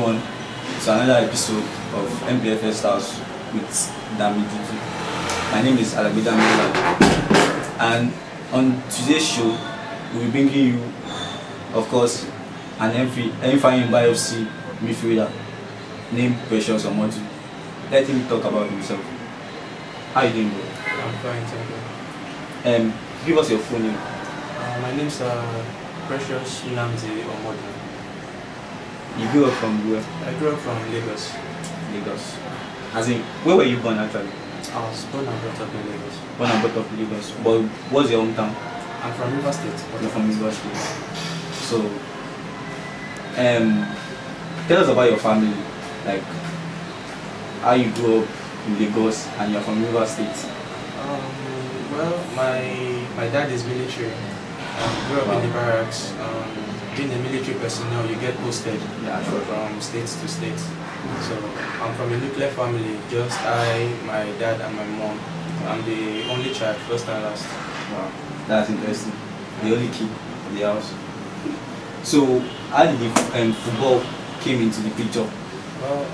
everyone to another episode of MPFS Stars with Dammydudu. My name is Dammydudu, and on today's show we'll be bringing you, of course, an FC Ifeanyi Ubah FC midfielder named Precious Omodu. Let him talk about himself. How are you doing, bro? I'm fine, thank you. Give us your full name. My name is Precious Omodu. You grew up from where? I grew up from Lagos. Lagos. As in, where were you born actually? I was born and brought up in Lagos. Born and brought up in Lagos. But what's your hometown? I'm from River State. You're from River State. So, tell us about your family. Like, how you grew up in Lagos and you're from River State. Well, my dad is military. Grew up in the barracks. Being a military personnel, you get posted from state to state. So I'm from a nuclear family, just I, my dad and my mom. I'm the only child, first and last. Wow, that's interesting. The only kid in the house. So how did the football came into the picture? Well,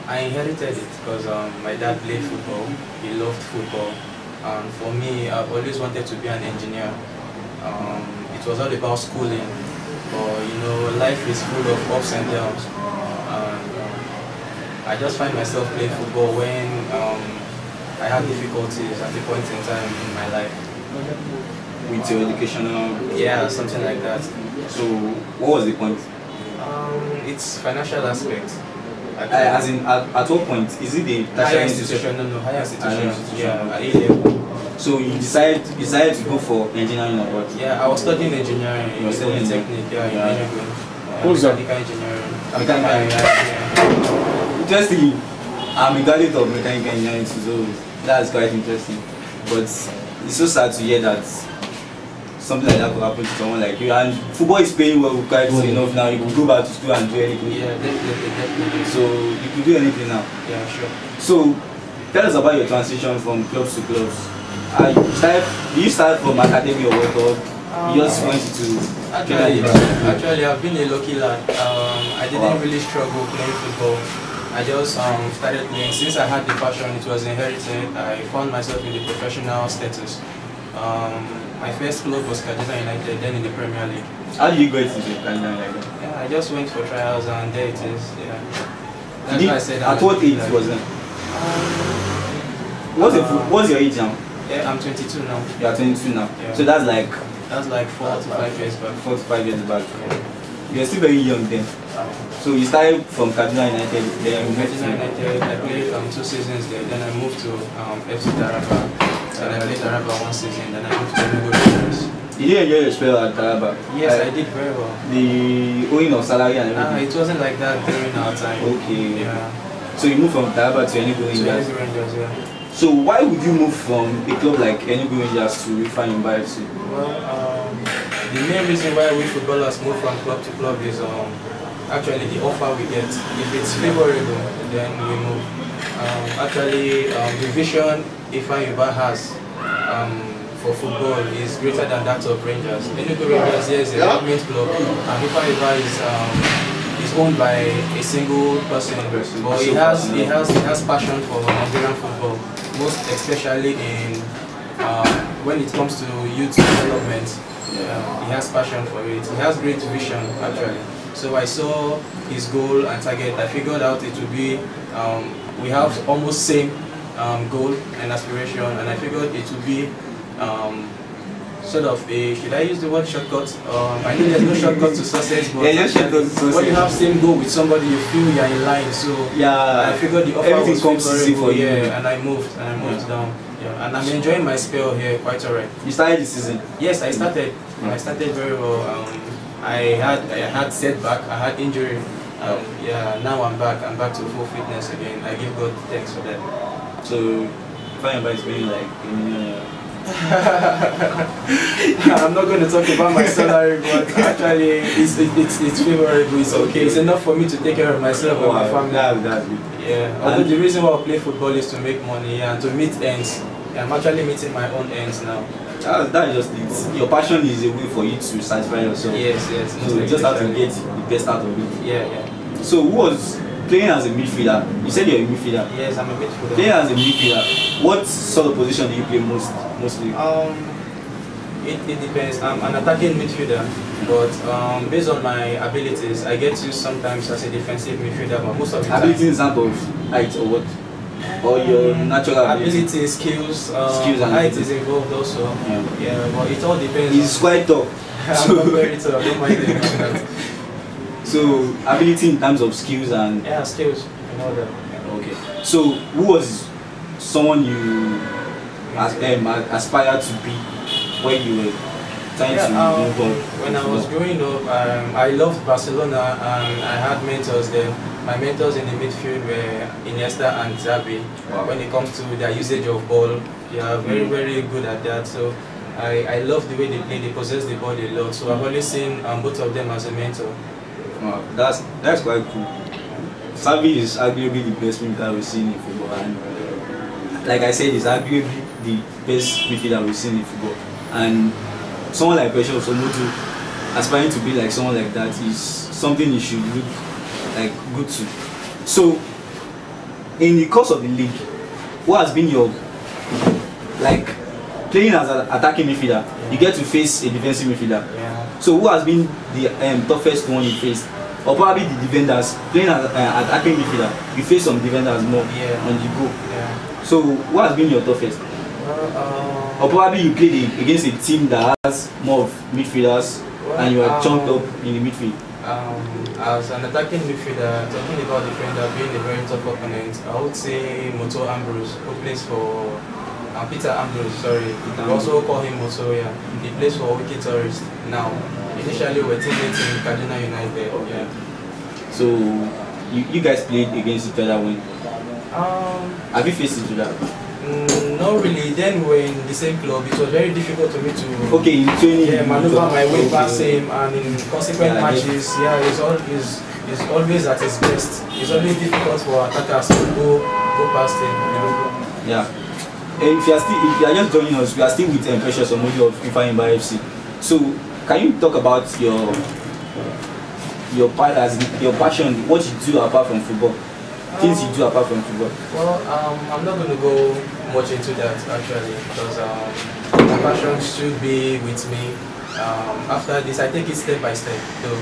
I inherited it because my dad played football. He loved football. And for me, I've always wanted to be an engineer. It was all about schooling, but you know, life is full of ups and downs. I just find myself playing football when I had difficulties at a point in time in my life. With your educational... Yeah, something like that. So, what was the point? It's financial aspect. As in, at what point? Is it the higher institution? No, higher institution. Yeah, at A level. So you decided to go for engineering or what? Yeah, I was studying engineering in Polytechnic. Yeah, in Enugu. What's that? Mechanical engineering. Mechanical engineering. Interesting. I'm a graduate of mechanical engineering, so that's quite interesting. But it's so sad to hear that something like that could happen to someone like you. And football is paying well quite enough now. You could go back to school and do anything. Yeah, definitely. So you could do anything now. Yeah, sure. So tell us about your transition from clubs to clubs. Do you start from academy or what, or you just went to... Actually, I've been a lucky lad. I didn't really struggle playing football. I just started playing. Since I had the passion, it was inherited. I found myself in the professional status. My first club was Kaduna United, then in the Premier League. How did you go into Kaduna United? Yeah, I just went for trials and there it is. Yeah. That's why I said at what age was it? What's your age now? Yeah, I'm 22 now. You are 22 now. Yeah. So that's like 4 to 5 years back. 4 to 5 years back. Yeah. You're still very young then. So you started from Kaduna United, then Kaduna United. I played 2 seasons there. Then I moved to FC Taraba. And I played Taraba 1 season. Then I moved to Enugu. Did you enjoy your spell at Taraba? Yes, I did very well. The owing of salary and everything? It wasn't like that during our time. Okay. Yeah. So you moved from Taraba to Enugu Rangers? To Enugu Rangers, yeah. So why would you move from a club like Enugu Rangers to Ifeanyi Ubah FC? Well, the main reason why we footballers move from club to club is actually the offer we get. If it's favorable, then we move. Actually, the vision Ifeanyi Ubah has for football is greater than that of Rangers. Enugu Rangers is a government club, and Ifeanyi Ubah is owned by a single person, but he has passion for Nigerian football, most especially in when it comes to youth development. He has passion for it. He has great vision actually. So I saw his goal and target. I figured out it would be we have almost same goal and aspiration, and I figured it would be sort of a, should I use the word shortcut? I know there's no shortcut to success, but when you have same goal with somebody, you feel you're in line. So yeah, I figured the offer everything comes easy for you. Yeah, and I moved down. Yeah, and I'm enjoying my spell here quite alright. You started the season? Yes, I started. I started very well. I had setback. I had injury. Yeah, now I'm back. I'm back to full fitness again. I give God thanks for that. So, Ifeanyi Ubah is being like a millionaire. I'm not going to talk about my salary, but actually it's favorable. It's okay. It's enough for me to take care of myself and my family. That's good. Yeah. Although the reason why I play football is to make money and to meet ends. I'm actually meeting my own ends now. That's just it. Your passion is a way for you to satisfy yourself. Yes. So you just have to get the best out of it. Yeah. So who was playing as a midfielder? You said you're a midfielder. Yes, I'm a midfielder. Playing as a midfielder, what sort of position do you play mostly? It depends. I'm an attacking midfielder, but based on my abilities, I get used sometimes as a defensive midfielder. But most of the time, ability in terms of height or what? Or your natural ability, skills and height is involved also. Yeah, but it all depends. He's quite tall. I'm very tall. I don't mind doing that. So ability in terms of skills and skills. You know that. Okay. So who was someone you aspired to be when you were trying to move on? When I was growing up, I loved Barcelona and I had mentors there. My mentors in the midfield were Iniesta and Xavi. Wow. When it comes to their usage of ball, they are very, very good at that. So I love the way they play. They possess the ball a lot. So I've always seen both of them as a mentor. Wow, that's quite cool. Xavi is arguably the best midfielder we've seen in football, and like I said, he's arguably the best midfielder we've seen in football. And someone like Precious Omodu, aspiring to be like someone like that is something you should look like good to. So, in the course of the league, what has been your playing as an attacking midfielder? You get to face a defensive midfielder. So who has been the toughest one you faced? Or probably the defenders. Playing as attacking midfielder, you face some defenders more on the go. So what has been your toughest? Or probably you played against a team that has more of midfielders and you are chunked up in the midfield. As an attacking midfielder, talking about defender being a very tough opponent, I would say Moto Ambrose, who plays for Peter Ambrose, sorry. We also call him Moto, yeah. He plays for Wiki Tourist now. Initially, we were teammates in Kaduna United. Yeah. So, you guys played against each other when? Have you faced each other? Not really. Then we were in the same club. It was very difficult for me to in training, maneuver my way past him, and in consequent matches, he's always at his best. It's always difficult for attackers to go past him. Yeah. If you are just joining us, we are still with Precious Omodu of Ifeanyi Ubah FC. So, can you talk about your passion, what you do apart from football, things you do apart from football? Well, I'm not going to go much into that actually, because my passion should be with me. After this, I take it step by step. Though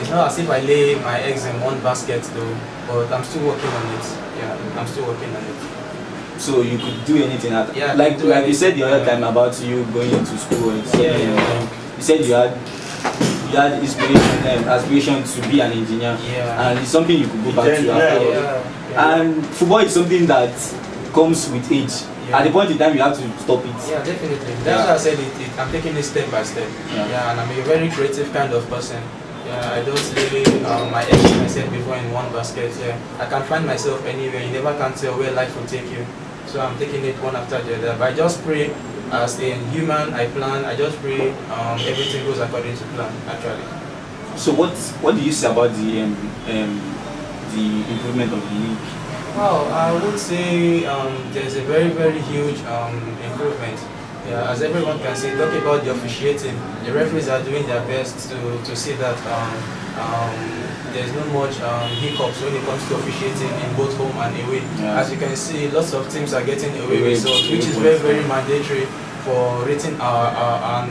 it's not as if I lay my eggs in one basket, though, but I'm still working on it. Yeah, I'm still working on it. So you could do anything like you said the other time about you going into school and stuff. You said you had aspiration to be an engineer, and it's something you could go back to afterwards. And football is something that comes with age. At the point in time, you have to stop it. Yeah, definitely. That's why I said I'm taking it step by step. And I'm a very creative kind of person. I don't lay my eggs, I said before, in one basket. I can find myself anywhere. You never can tell where life will take you. So I'm taking it one after the other. But I just pray, as a human, I plan. I just pray everything goes according to plan, actually. So what do you say about the improvement of the league? Well, I would say there's a very, very huge improvement. As everyone can see, talk about the officiating. The referees are doing their best to see that there's not much hiccups when it comes to officiating in both home and away. As you can see, lots of teams are getting away results, which is very, very mandatory for rating our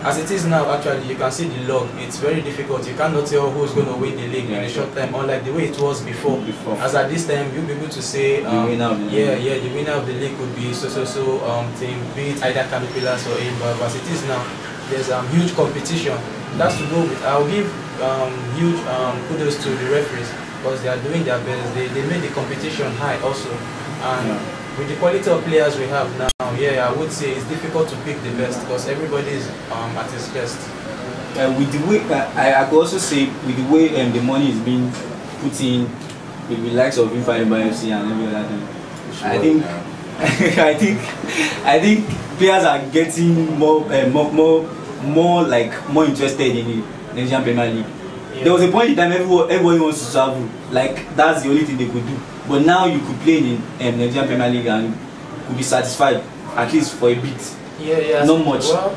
as it is now. Actually, you can see the log. It's very difficult. You cannot tell who's going to win the league in a short time, unlike the way it was before. As at this time, you'll be able to say the winner of the league. The winner of the league would be so team, be it either Caterpillars or Aimbag. As it is now, there's huge competition. That's to go with. I'll give huge kudos to the referees, because they are doing their best. They made the competition high also, and with the quality of players we have now, I would say it's difficult to pick the best, because everybody is at his best. With the way I could also say, with the way the money is being put in, with the likes of Ifeanyi Ubah FC and every other thing, I think players are getting more interested in the Nigerian Premier League. There was a point in time everybody wants to travel, like that's the only thing they could do. But now you could play in the Nigerian Premier League and could be satisfied, at least for a bit. Not much. Well,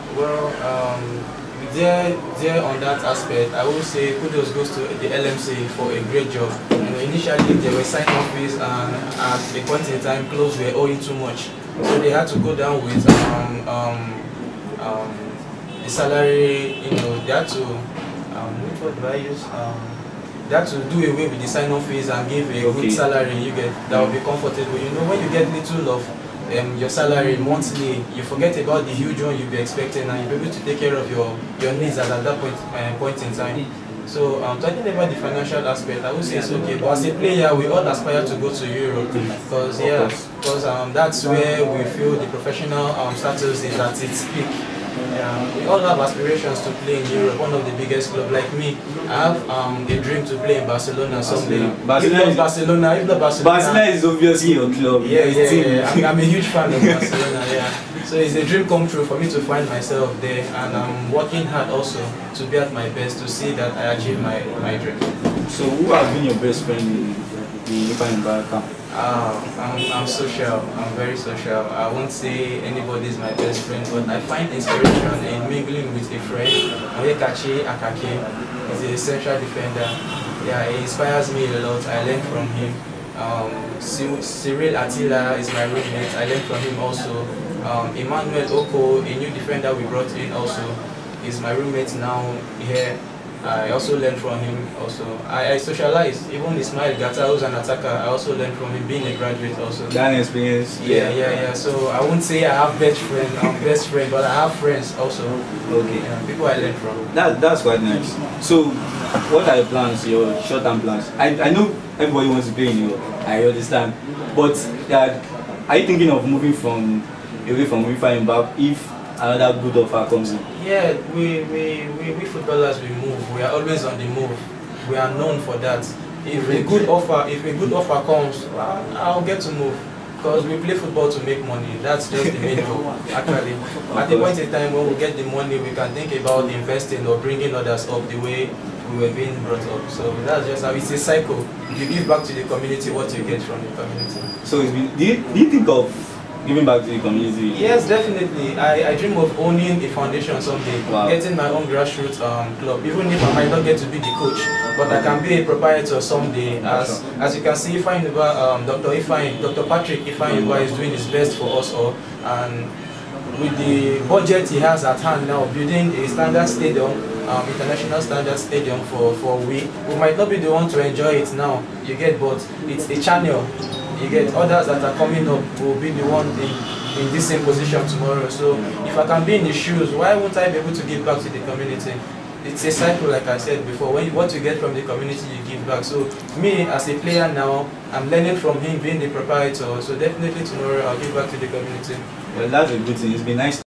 with there on that aspect, I would say kudos goes to the LMC for a great job. You know, initially they were sign-off fees, and at a point in time, clubs were owing too much, so they had to go down with the salary. You know, they had to which word do I use? They had to do away with the sign-off fees and give a good salary. You get that will be comfortable. You know, when you get little of your salary monthly, you forget about the huge one you'll be expecting, and you'll be able to take care of your needs at that point in time. So talking about the financial aspect, I would say it's okay. But as a player, we all aspire to go to Europe, because that's where we feel the professional status is at its peak. Yeah, we all have aspirations to play in Europe, one of the biggest clubs. Like me, I have a dream to play in Barcelona someday. If not Barcelona, Barcelona is obviously your club. Yeah. I'm a huge fan of Barcelona. Yeah, so it's a dream come true for me to find myself there, and I'm working hard also to be at my best to see that I achieve my dream. So, who has been your best friend in the Ifeanyi Ubah camp? I'm social. I'm very social. I won't say anybody is my best friend, but I find inspiration in mingling with a friend. Oyekachi Akake is a central defender. Yeah, he inspires me a lot. I learn from him. Cyril Attila is my roommate. I learn from him also. Emmanuel Oko, a new defender we brought in also, is my roommate now here. I also learned from him also. I socialize. Even Ismail Gata, who's an attacker, I also learned from him, being a graduate also. That experience. Yeah. So I won't say I have best friend, but I have friends also. Okay. People I learned from. That's quite nice. So, what are your plans, your short-term plans? I know everybody wants to play in Europe, I understand. But are you thinking of moving away from Ifeanyi Ubah if another good offer comes in? Yeah, we footballers, we move. We are always on the move. We are known for that. If a good offer comes, I'll get to move, because we play football to make money. That's just the main goal. Actually, at the point in time when we get the money, we can think about investing or bringing others up the way we were being brought up. So that's just how it's a cycle. You give back to the community what you get from the community. So do you think of giving back to the community? Yes, definitely. I dream of owning a foundation someday, wow, getting my own grassroots club, even if I might not get to be the coach, but I can be a proprietor someday. As you can see, Ifeanyi Ubah, Dr. Patrick Ifeanyi Ubah is doing his best for us all, and with the budget he has at hand now, building a standard stadium, international standard stadium for we might not be the one to enjoy it now, you get, but it's a channel. You get, others that are coming up will be the one in this same position tomorrow. So if I can be in his shoes, why won't I be able to give back to the community? It's a cycle, like I said before. What you get from the community, you give back. So me as a player now, I'm learning from him, being the proprietor. So definitely tomorrow I'll give back to the community. Well, that's a good thing. It's been nice